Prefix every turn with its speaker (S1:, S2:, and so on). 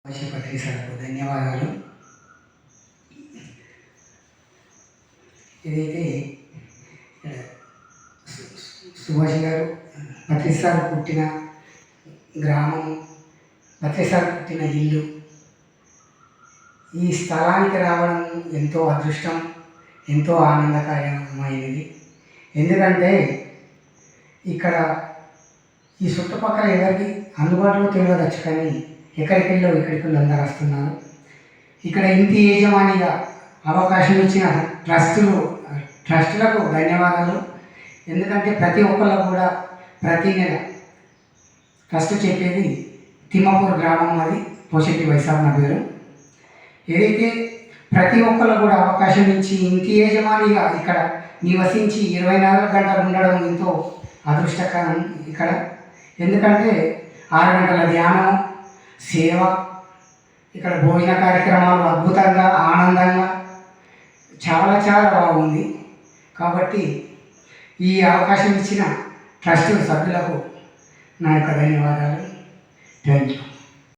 S1: పత్రి సార్కు ధన్యవాదాలు. ఏదైతే సుభాష్ గారు పత్రి సార్ పుట్టిన గ్రామం, పత్రి సార్ పుట్టిన ఇల్లు, ఈ స్థలానికి రావడం ఎంతో అదృష్టం, ఎంతో ఆనందకరమైనది. ఎందుకంటే ఇక్కడ ఈ చుట్టుపక్కల ఎవరికి అందుబాటులో తెలియవచ్చు, కానీ ఎక్కడికెళ్ళో ఇక్కడికి అందరూ వస్తున్నారు. ఇక్కడ ఇంటి యజమానిగా అవకాశం ఇచ్చిన ట్రస్టులకు ధన్యవాదాలు. ఎందుకంటే ప్రతి ఒక్కళ్ళు కూడా ప్రతి నెల ట్రస్ట్ చెప్పేది తిమ్మపూర్ గ్రామం, అది పోషెట్టి వైశాఖ నా పేరు. ఏదైతే ప్రతి ఒక్కళ్ళు కూడా అవకాశం ఇచ్చి ఇంటి యజమానిగా ఇక్కడ నివసించి 24 గంటలు ఉండడం ఎంతో అదృష్టకరం ఇక్కడ. ఎందుకంటే 6 గంటల ధ్యానం, సేవ, ఇక్కడ భోజన కార్యక్రమాలు అద్భుతంగా, ఆనందంగా చాలా చాలా బాగుంది. కాబట్టి ఈ అవకాశం ఇచ్చిన ట్రస్ట్ సభ్యులకు నా యొక్క ధన్యవాదాలు. Thank you.